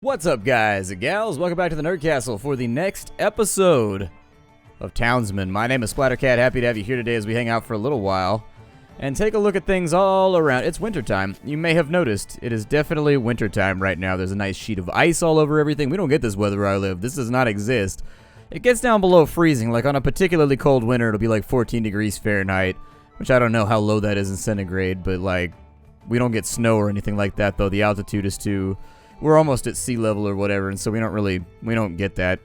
What's up, guys and gals? Welcome back to the Nerd Castle for the next episode of Townsmen. My name is Splattercat. Happy to have you here today as we hang out for a little while and take a look at things all around. It's wintertime. You may have noticed it is definitely wintertime right now. There's a nice sheet of ice all over everything. We don't get this weather where I live. This does not exist. It gets down below freezing. Like on a particularly cold winter, it'll be like 14 degrees Fahrenheit, which I don't know how low that is in centigrade, but like we don't get snow or anything like that, though. The altitude is too... We're almost at sea level or whatever, and so we don't get that.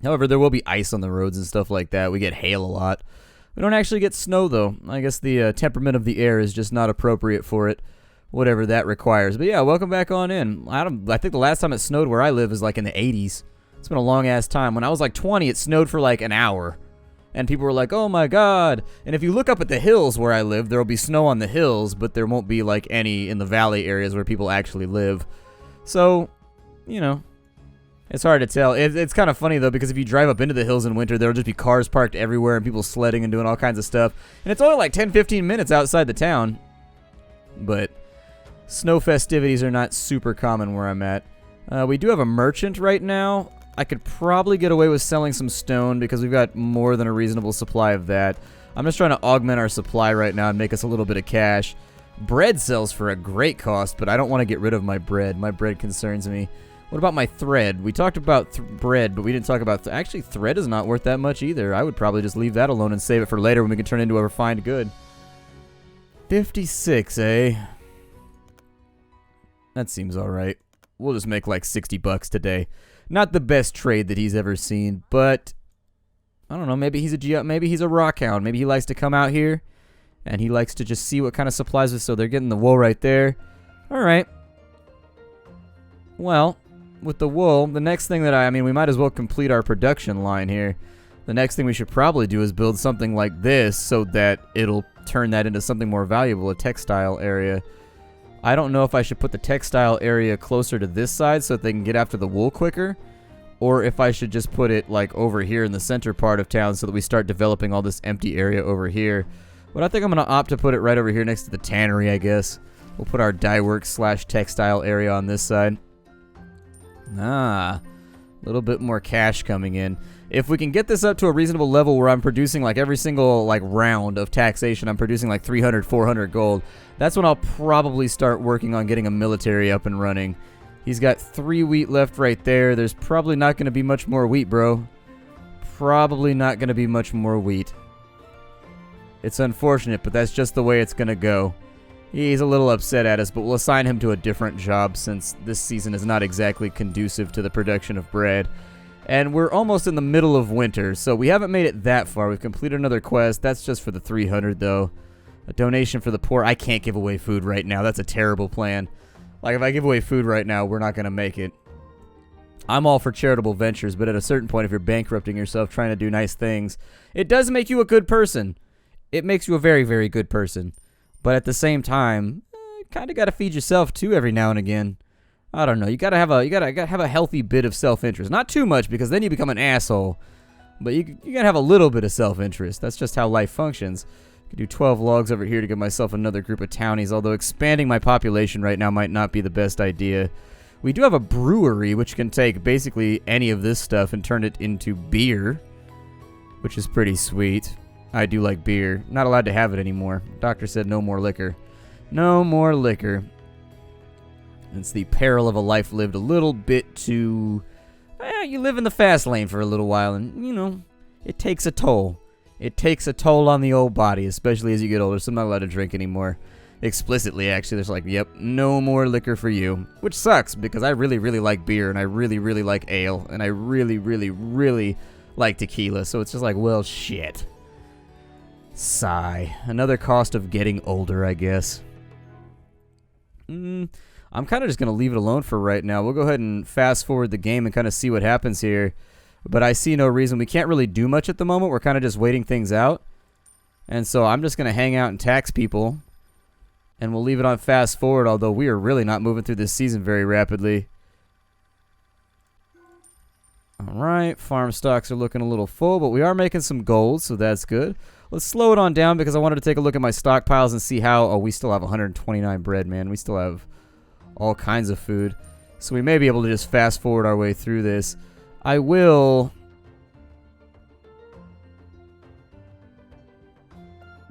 However, there will be ice on the roads and stuff like that. We get hail a lot. We don't actually get snow, though. I guess the temperament of the air is just not appropriate for it, whatever that requires. But yeah, welcome back on in. I think the last time it snowed where I live is like in the 80s. It's been a long-ass time. When I was like 20, it snowed for like an hour. And people were like, oh my god. And if you look up at the hills where I live, there will be snow on the hills, but there won't be like any in the valley areas where people actually live. So, you know, it's hard to tell. It's kind of funny, though, because if you drive up into the hills in winter, there will just be cars parked everywhere and people sledding and doing all kinds of stuff. And it's only like 10-15 minutes outside the town. But snow festivities are not super common where I'm at. We do have a merchant right now. I could probably get away with selling some stone because we've got more than a reasonable supply of that. I'm just trying to augment our supply right now and make us a little bit of cash. Bread sells for a great cost, but I don't want to get rid of my bread. My bread concerns me. What about my thread? We talked about bread, but we didn't talk about... Actually, thread is not worth that much either. I would probably just leave that alone and save it for later when we can turn it into a refined good. 56, eh? That seems alright. We'll just make like 60 bucks today. Not the best trade that he's ever seen, but... I don't know, maybe he's a rock hound. Maybe he likes to come out here. And he likes to just see what kind of supplies are. So they're getting the wool right there. Alright. Well, with the wool, the next thing that I mean, we might as well complete our production line here. The next thing we should probably do is build something like this so that it'll turn that into something more valuable, a textile area. I don't know if I should put the textile area closer to this side so that they can get after the wool quicker. Or if I should just put it like over here in the center part of town so that we start developing all this empty area over here. But I think I'm going to opt to put it right over here next to the tannery, I guess. We'll put our dye work / textile area on this side. A little bit more cash coming in. If we can get this up to a reasonable level where I'm producing like every single like round of taxation, I'm producing like 300, 400 gold, that's when I'll probably start working on getting a military up and running. He's got 3 wheat left right there. There's probably not going to be much more wheat, bro. Probably not going to be much more wheat. It's unfortunate, but that's just the way it's going to go. He's a little upset at us, but we'll assign him to a different job since this season is not exactly conducive to the production of bread. And we're almost in the middle of winter, so we haven't made it that far. We've completed another quest. That's just for the 300, though. A donation for the poor. I can't give away food right now. That's a terrible plan. Like, if I give away food right now, we're not going to make it. I'm all for charitable ventures, but at a certain point, if you're bankrupting yourself trying to do nice things, it does make you a good person. It makes you a very, very good person. But at the same time, kind of got to feed yourself too every now and again. I don't know. You gotta have a healthy bit of self-interest. Not too much, because then you become an asshole. But you gotta have a little bit of self-interest. That's just how life functions. I could do 12 logs over here to give myself another group of townies, although expanding my population right now might not be the best idea. We do have a brewery, which can take basically any of this stuff and turn it into beer, which is pretty sweet. I do like beer. Not allowed to have it anymore. Doctor said no more liquor. No more liquor. It's the peril of a life lived a little bit too... you live in the fast lane for a little while, and, you know, it takes a toll. It takes a toll on the old body, especially as you get older, so I'm not allowed to drink anymore. Explicitly, actually, there's like, yep, no more liquor for you. Which sucks, because I really, really like beer, and I really, really like ale, and I really, really, really like tequila, so it's just like, well, shit. Sigh. Another cost of getting older, I guess. I'm kind of just going to leave it alone for right now. We'll go ahead and fast forward the game and kind of see what happens here. But I see no reason. We can't really do much at the moment. We're kind of just waiting things out. And so I'm just going to hang out and tax people. And we'll leave it on fast forward, although we are really not moving through this season very rapidly. Alright, farm stocks are looking a little full, but we are making some gold, so that's good. Let's slow it on down because I wanted to take a look at my stockpiles and see how... Oh, we still have 129 bread, man. We still have all kinds of food. So we may be able to just fast forward our way through this. I will...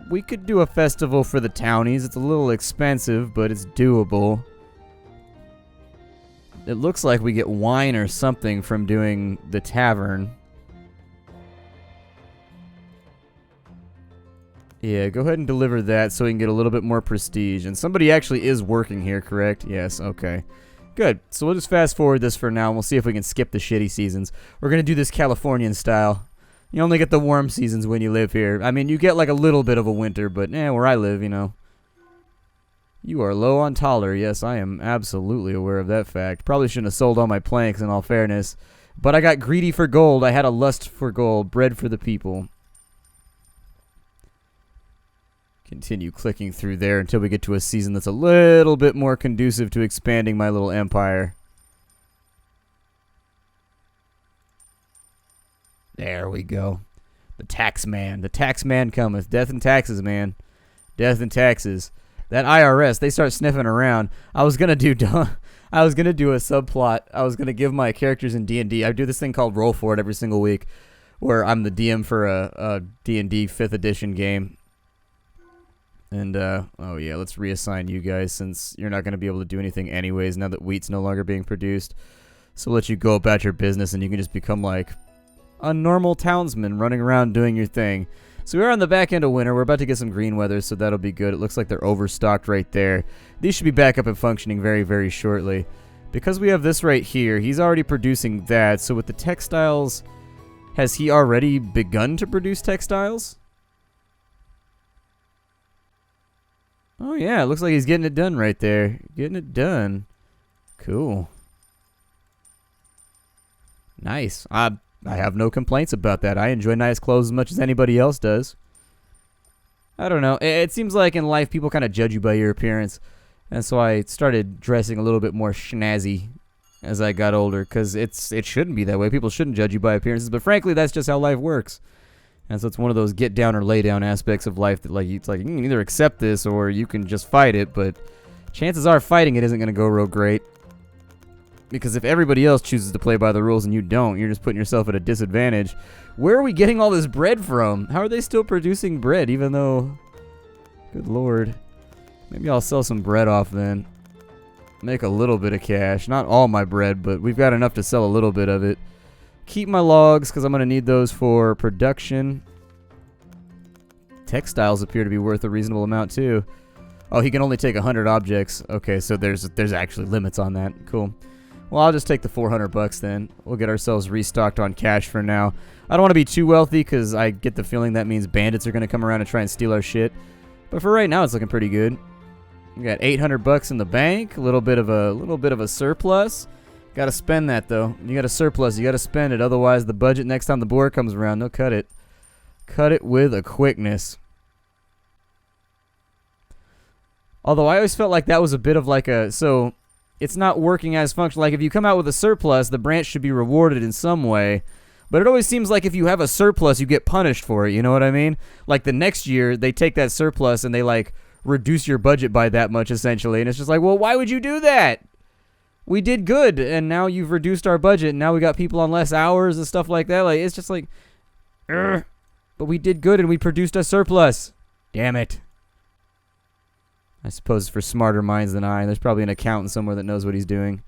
We could do a festival for the townies. It's a little expensive, but it's doable. It looks like we get wine or something from doing the tavern. Yeah, go ahead and deliver that so we can get a little bit more prestige. And somebody actually is working here, correct? Yes, okay. Good. So we'll just fast forward this for now, and we'll see if we can skip the shitty seasons. We're going to do this Californian style. You only get the warm seasons when you live here. I mean, you get like a little bit of a winter, but where I live, you know. You are low on taller. Yes, I am absolutely aware of that fact. Probably shouldn't have sold all my planks in all fairness. But I got greedy for gold. I had a lust for gold. Bread for the people. Continue clicking through there until we get to a season that's a little bit more conducive to expanding my little empire. There we go. The tax man. The tax man cometh. Death and taxes, man. Death and taxes. That IRS, they start sniffing around. I was gonna do a subplot. I was gonna give my characters in D&D. I do this thing called Roll For It every single week, where I'm the DM for a D&D 5th edition game. And oh yeah, let's reassign you guys since you're not gonna be able to do anything anyways now that wheat's no longer being produced. So we'll let you go about your business, and you can just become like a normal townsman running around doing your thing. So we're on the back end of winter. We're about to get some green weather, so that'll be good. It looks like they're overstocked right there. These should be back up and functioning very, very shortly. Because we have this right here, he's already producing that. So with the textiles, has he already begun to produce textiles? Oh yeah, it looks like he's getting it done right there. Getting it done. Cool. Nice. I have no complaints about that. I enjoy nice clothes as much as anybody else does. I don't know. It seems like in life people kind of judge you by your appearance. And so I started dressing a little bit more schnazzy as I got older. Because it shouldn't be that way. People shouldn't judge you by appearances. But frankly, that's just how life works. And so it's one of those get down or lay down aspects of life that it's like you can either accept this or you can just fight it. But chances are fighting it isn't going to go real great. Because if everybody else chooses to play by the rules and you don't, you're just putting yourself at a disadvantage. Where are we getting all this bread from? How are they still producing bread even though... Good lord. Maybe I'll sell some bread off then. Make a little bit of cash. Not all my bread, but we've got enough to sell a little bit of it. Keep my logs because I'm going to need those for production. Textiles appear to be worth a reasonable amount too. Oh, he can only take 100 objects. Okay, so there's actually limits on that. Cool. Well, I'll just take the 400 bucks then. We'll get ourselves restocked on cash for now. I don't want to be too wealthy because I get the feeling that means bandits are going to come around and try and steal our shit. But for right now, it's looking pretty good. We got 800 bucks in the bank, a little bit of a surplus. Got to spend that though. You got a surplus, you got to spend it. Otherwise, the budget next time the board comes around, they'll cut it. Cut it with a quickness. Although I always felt like that was a bit of like a it's not working as functional. Like if you come out with a surplus, the branch should be rewarded in some way. But it always seems like if you have a surplus, you get punished for it. You know what I mean? Like the next year, they take that surplus and they like reduce your budget by that much essentially. And it's just like, well, why would you do that? We did good, and now you've reduced our budget, and now we got people on less hours and stuff like that. Like it's just like, but we did good and we produced a surplus. Damn it. I suppose for smarter minds than I. There's probably an accountant somewhere that knows what he's doing.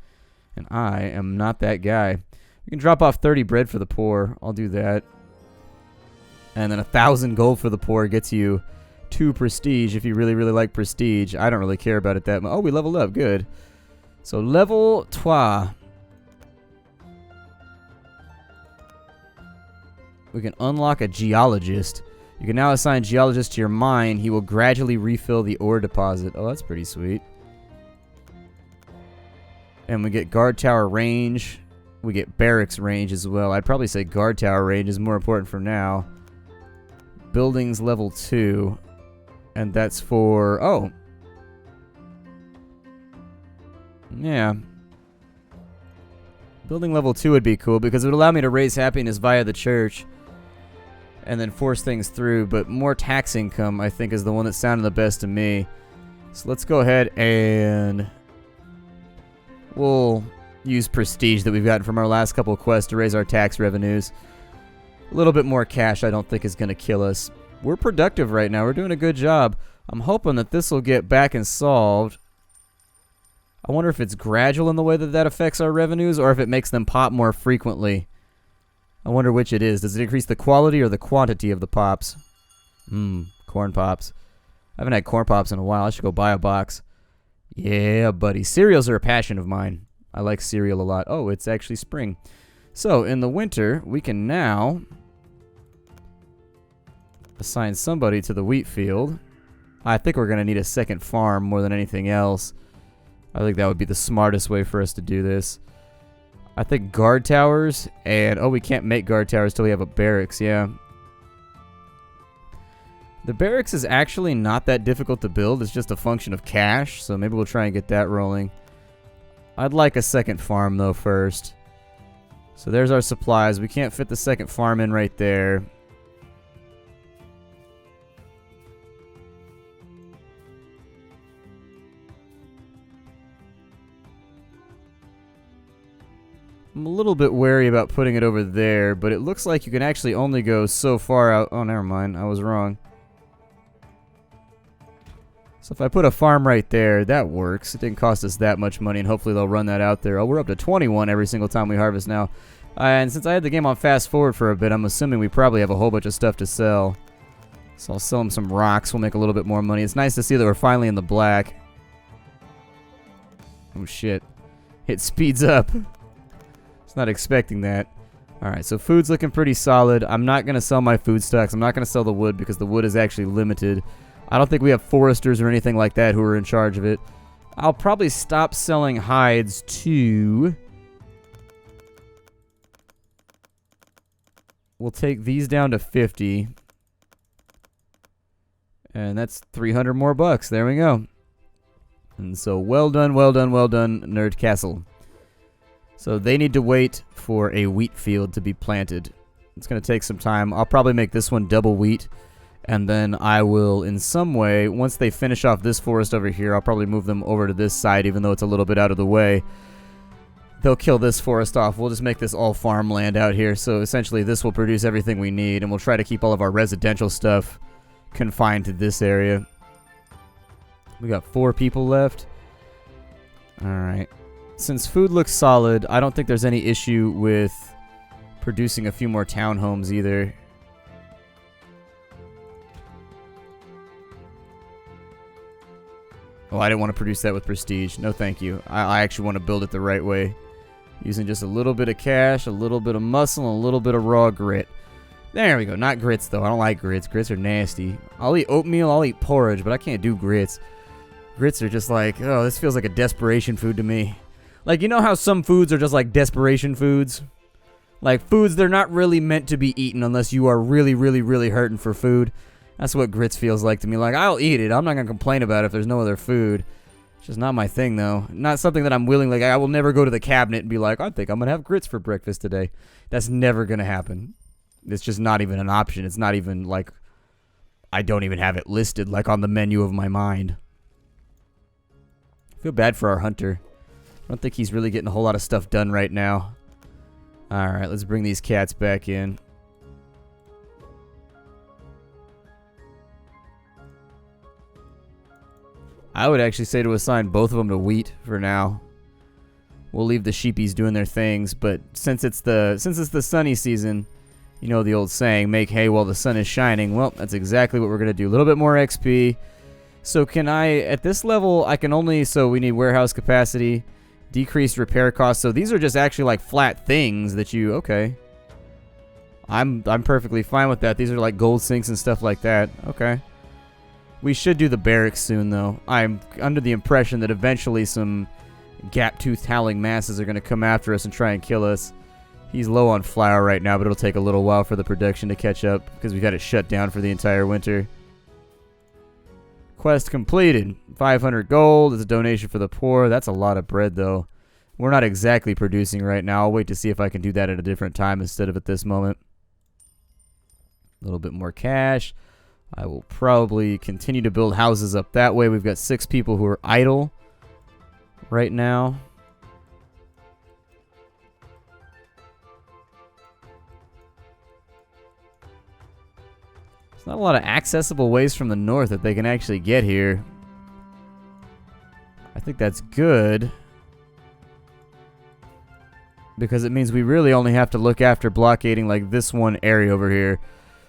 And I am not that guy. We can drop off 30 bread for the poor. I'll do that. And then 1,000 gold for the poor gets you 2 prestige if you really, really like prestige. I don't really care about it that much. Oh, we leveled up. Good. So level 3. We can unlock a geologist. You can now assign geologist to your mine. He will gradually refill the ore deposit. Oh, that's pretty sweet. And we get guard tower range. We get barracks range as well. I'd probably say guard tower range is more important for now. Buildings level 2. And that's for... Oh. Yeah. Building level 2 would be cool because it would allow me to raise happiness via the church. And then force things through, but more tax income, I think, is the one that sounded the best to me. So let's go ahead and we'll use prestige that we've gotten from our last couple of quests to raise our tax revenues. A little bit more cash I don't think is going to kill us. We're productive right now. We're doing a good job. I'm hoping that this will get back and solved. I wonder if it's gradual in the way that that affects our revenues or if it makes them pop more frequently. I wonder which it is. Does it increase the quality or the quantity of the pops? Corn pops. I haven't had corn pops in a while. I should go buy a box. Yeah, buddy. Cereals are a passion of mine. I like cereal a lot. Oh, it's actually spring. So, in the winter, we can now assign somebody to the wheat field. I think we're going to need a second farm more than anything else. I think that would be the smartest way for us to do this. I think guard towers and... Oh, we can't make guard towers till we have a barracks, yeah. The barracks is actually not that difficult to build. It's just a function of cash, so maybe we'll try and get that rolling. I'd like a second farm, though, first. So there's our supplies. We can't fit the second farm in right there. I'm a little bit wary about putting it over there, but it looks like you can actually only go so far out. Oh, never mind. I was wrong. So if I put a farm right there, that works. It didn't cost us that much money, and hopefully they'll run that out there. Oh, we're up to 21 every single time we harvest now. And since I had the game on fast forward for a bit, I'm assuming we probably have a whole bunch of stuff to sell. So I'll sell them some rocks. We'll make a little bit more money. It's nice to see that we're finally in the black. Oh, shit. It speeds up. It's not expecting that. Alright, so food's looking pretty solid. I'm not going to sell my food stocks. I'm not going to sell the wood because the wood is actually limited. I don't think we have foresters or anything like that who are in charge of it. I'll probably stop selling hides to... We'll take these down to 50. And that's 300 more bucks. There we go. And so well done, well done, well done, Nerd Castle. So they need to wait for a wheat field to be planted. It's going to take some time. I'll probably make this one double wheat. And then I will, in some way, once they finish off this forest over here, I'll probably move them over to this side, even though it's a little bit out of the way. They'll kill this forest off. We'll just make this all farmland out here. So essentially this will produce everything we need. And we'll try to keep all of our residential stuff confined to this area. We got 4 people left. Alright. Since food looks solid, I don't think there's any issue with producing a few more townhomes either. Oh, I didn't want to produce that with prestige. No, thank you. I actually want to build it the right way. Using just a little bit of cash, a little bit of muscle, and a little bit of raw grit. There we go. Not grits, though. I don't like grits. Grits are nasty. I'll eat oatmeal, I'll eat porridge, but I can't do grits. Grits are just like, oh, this feels like a desperation food to me. Like, you know how some foods are just like desperation foods? Like, foods, they're not really meant to be eaten unless you are really, really, really hurting for food. That's what grits feels like to me. Like, I'll eat it. I'm not going to complain about it if there's no other food. It's just not my thing, though. Not something that I'm willing. Like, I will never go to the cabinet and be like, I think I'm going to have grits for breakfast today. That's never going to happen. It's just not even an option. It's not even, like, I don't even have it listed, like, on the menu of my mind. I feel bad for our hunter. I don't think he's really getting a whole lot of stuff done right now. Alright, let's bring these cats back in. I would actually say to assign both of them to wheat for now. We'll leave the sheepies doing their things, but since it's the sunny season, you know the old saying, make hay while the sun is shining. Well, that's exactly what we're going to do. A little bit more XP. So can I, at this level, I can only, so we need warehouse capacity, decreased repair costs. So these are just actually like flat things that you, okay. I'm perfectly fine with that. These are like gold sinks and stuff like that. Okay. We should do the barracks soon, though. I'm under the impression that eventually some gap-toothed howling masses are going to come after us and try and kill us. He's low on flour right now, but it'll take a little while for the production to catch up because we've got it shut down for the entire winter. Quest completed. 500 gold is a donation for the poor. That's a lot of bread, though. We're not exactly producing right now. I'll wait to see if I can do that at a different time instead of at this moment. A little bit more cash. I will probably continue to build houses up that way. We've got 6 people who are idle right now. There's not a lot of accessible ways from the north that they can actually get here. I think that's good, because it means we really only have to look after blockading like this one area over here.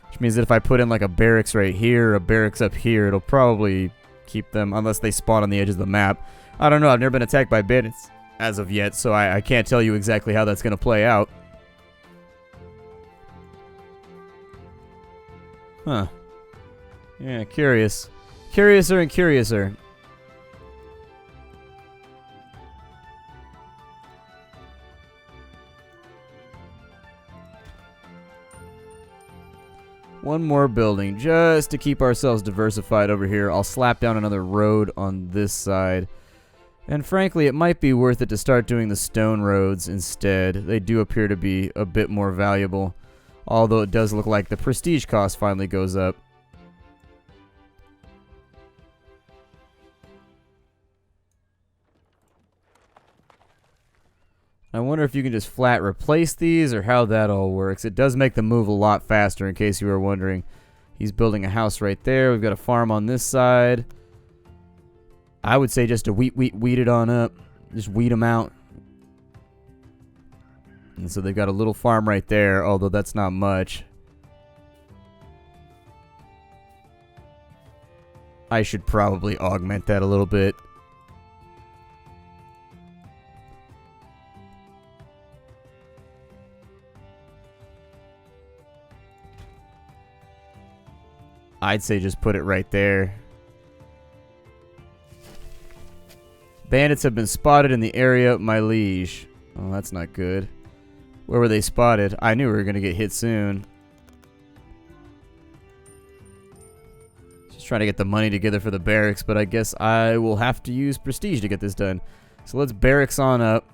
Which means that if I put in like a barracks right here, a barracks up here, it'll probably keep them, unless they spawn on the edge of the map. I don't know, I've never been attacked by bandits as of yet, so I can't tell you exactly how that's going to play out. Huh. Yeah, curious. Curiouser and curiouser. One more building, just to keep ourselves diversified over here. I'll slap down another road on this side. And frankly, it might be worth it to start doing the stone roads instead. They do appear to be a bit more valuable. Although it does look like the prestige cost finally goes up. I wonder if you can just flat replace these or how that all works. It does make the move a lot faster, in case you were wondering. He's building a house right there. We've got a farm on this side. I would say just to weed it on up. Just weed them out. And so they've got a little farm right there, although that's not much. I should probably augment that a little bit. I'd say just put it right there. Bandits have been spotted in the area, my liege. Oh, that's not good. Where were they spotted? I knew we were going to get hit soon. Just trying to get the money together for the barracks, but I guess I will have to use prestige to get this done. So let's barracks on up.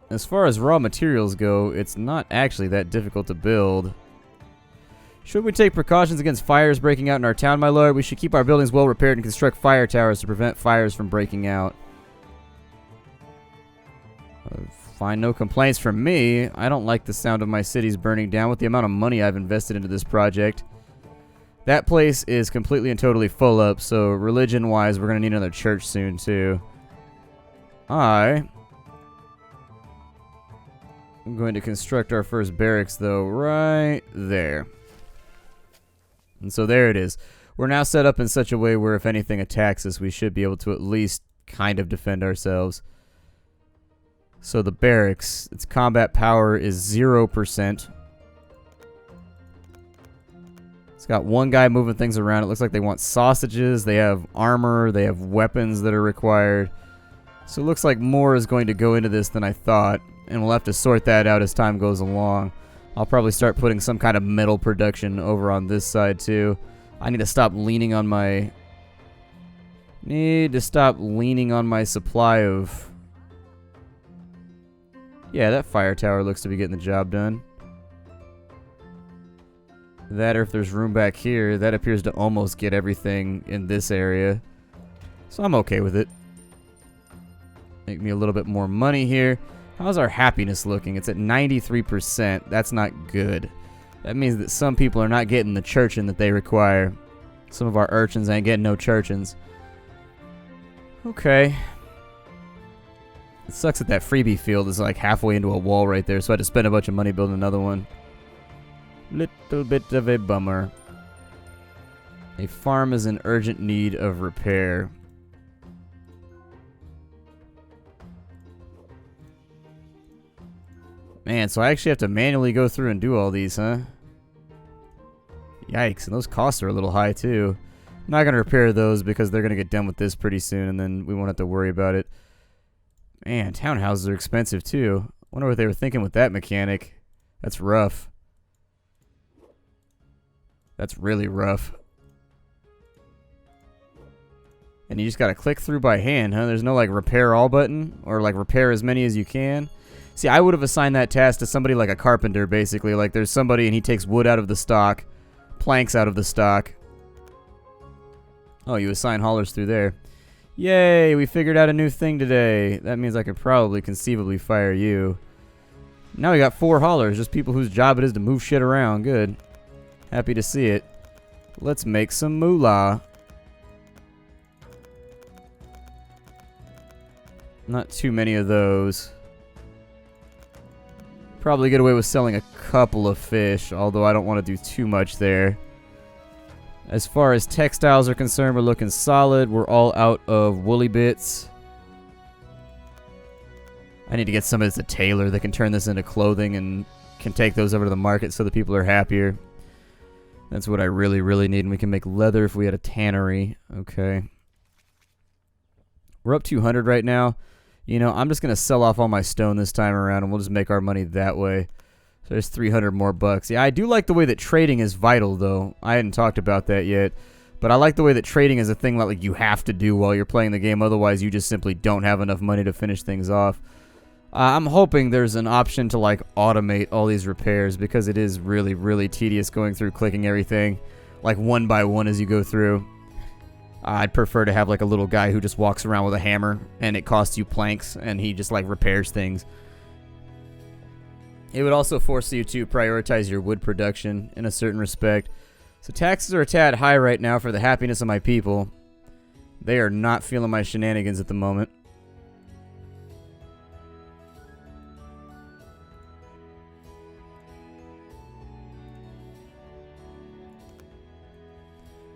As far as raw materials go, it's not actually that difficult to build. Should we take precautions against fires breaking out in our town, my lord? We should keep our buildings well repaired and construct fire towers to prevent fires from breaking out. Find no complaints from me. I don't like the sound of my cities burning down with the amount of money I've invested into this project. That place is completely and totally full up, so religion-wise, we're going to need another church soon, too. I'm going to construct our first barracks, though, right there. And so there it is. We're now set up in such a way where if anything attacks us, we should be able to at least kind of defend ourselves. So the barracks, its combat power is 0%. It's got one guy moving things around. It looks like they want sausages. They have armor. They have weapons that are required. So it looks like more is going to go into this than I thought. And we'll have to sort that out as time goes along. I'll probably start putting some kind of metal production over on this side too. I need to stop leaning on my... supply of... Yeah, that fire tower looks to be getting the job done. That, or if there's room back here, that appears to almost get everything in this area. So I'm okay with it. Make me a little bit more money here. How's our happiness looking? It's at 93%. That's not good. That means that some people are not getting the churchin that they require. Some of our urchins ain't getting no churchins. Okay. It sucks that that freebie field is like halfway into a wall right there, so I had to spend a bunch of money building another one. Little bit of a bummer. A farm is in urgent need of repair. Man, so I actually have to manually go through and do all these, huh? Yikes, and those costs are a little high too. I'm not going to repair those because they're going to get done with this pretty soon and then we won't have to worry about it. Man, townhouses are expensive too. Wonder what they were thinking with that mechanic. That's rough. That's really rough. And you just got to click through by hand, huh? There's no like repair all button or like repair as many as you can. See, I would have assigned that task to somebody like a carpenter, basically. Like, there's somebody and he takes wood out of the stock, planks out of the stock. Oh, you assign haulers through there. Yay, we figured out a new thing today. That means I could probably conceivably fire you. Now we got 4 haulers, just people whose job it is to move shit around. Good. Happy to see it. Let's make some moolah. Not too many of those. Probably get away with selling a couple of fish, although I don't want to do too much there. As far as textiles are concerned, we're looking solid. We're all out of woolly bits. I need to get somebody that's a tailor that can turn this into clothing and can take those over to the market so the people are happier. That's what I really, really need. And we can make leather if we had a tannery. Okay. We're up 200 right now. You know, I'm just going to sell off all my stone this time around, and we'll just make our money that way. So there's 300 more bucks. Yeah, I do like the way that trading is vital, though. I hadn't talked about that yet. But I like the way that trading is a thing that like you have to do while you're playing the game. Otherwise, you just simply don't have enough money to finish things off. I'm hoping there's an option to like automate all these repairs, because it is really, really tedious going through clicking everything like one by one as you go through. I'd prefer to have like a little guy who just walks around with a hammer and it costs you planks and he just like repairs things. It would also force you to prioritize your wood production in a certain respect. So taxes are a tad high right now for the happiness of my people. They are not feeling my shenanigans at the moment.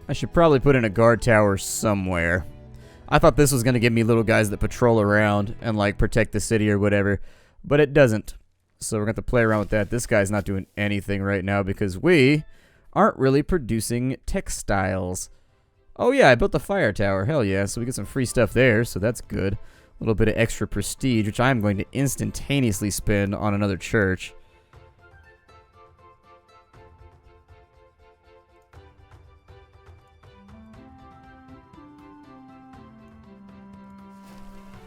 I should probably put in a guard tower somewhere. I thought this was going to give me little guys that patrol around and like protect the city or whatever, but it doesn't. So we're going to have to play around with that. This guy's not doing anything right now because we aren't really producing textiles. Oh yeah, I built the fire tower. Hell yeah, so we get some free stuff there, so that's good. A little bit of extra prestige, which I'm going to instantaneously spend on another church.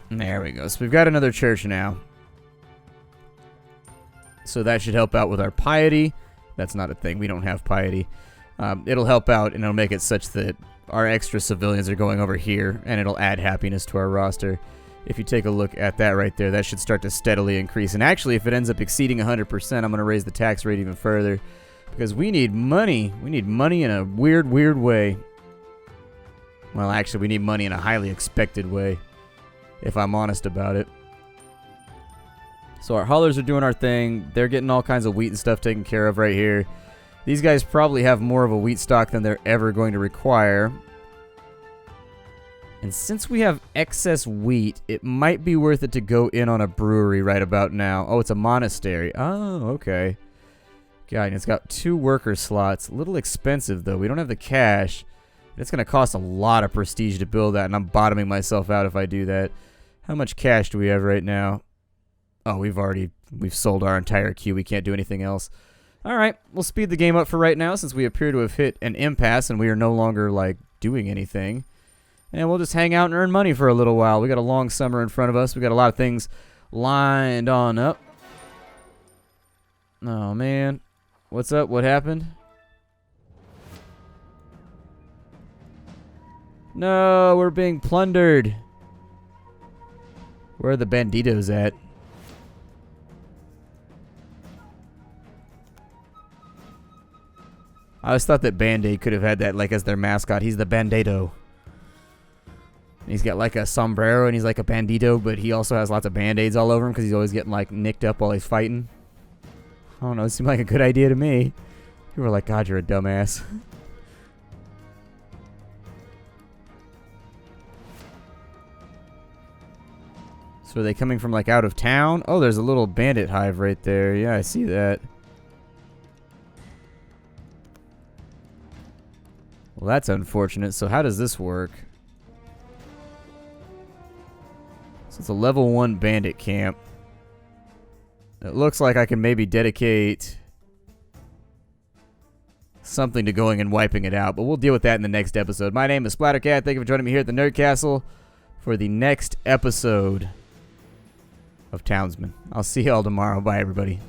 There we go. So we've got another church now. So that should help out with our piety. That's not a thing. We don't have piety. It'll help out, and it'll make it such that our extra civilians are going over here, and it'll add happiness to our roster. If you take a look at that right there, that should start to steadily increase. And actually, if it ends up exceeding 100%, I'm going to raise the tax rate even further. Because we need money. We need money in a weird, weird way. Well, actually, we need money in a highly expected way, if I'm honest about it. So our haulers are doing our thing. They're getting all kinds of wheat and stuff taken care of right here. These guys probably have more of a wheat stock than they're ever going to require. And since we have excess wheat, it might be worth it to go in on a brewery right about now. Oh, it's a monastery. Oh, okay. God, and it's got 2 worker slots. A little expensive, though. We don't have the cash. It's going to cost a lot of prestige to build that, and I'm bottoming myself out if I do that. How much cash do we have right now? Oh, we've sold our entire queue. We can't do anything else. All right, we'll speed the game up for right now since we appear to have hit an impasse and we are no longer, like, doing anything. And we'll just hang out and earn money for a little while. We got a long summer in front of us. We got a lot of things lined on up. Oh, man. What's up? What happened? No, we're being plundered. Where are the banditos at? I always thought that Bandit could have had that like as their mascot. He's the Bandito. He's got like a sombrero and he's like a bandito, but he also has lots of band-aids all over him because he's always getting like nicked up while he's fighting. I don't know, it seemed like a good idea to me. People were like, God, you're a dumbass. So are they coming from like out of town? Oh, there's a little bandit hive right there. Yeah, I see that. Well, that's unfortunate. So how does this work? So it's a level 1 bandit camp. It looks like I can maybe dedicate something to going and wiping it out, but we'll deal with that in the next episode. My name is Splattercat. Thank you for joining me here at the Nerd Castle for the next episode of Townsmen. I'll see y'all tomorrow. Bye, everybody.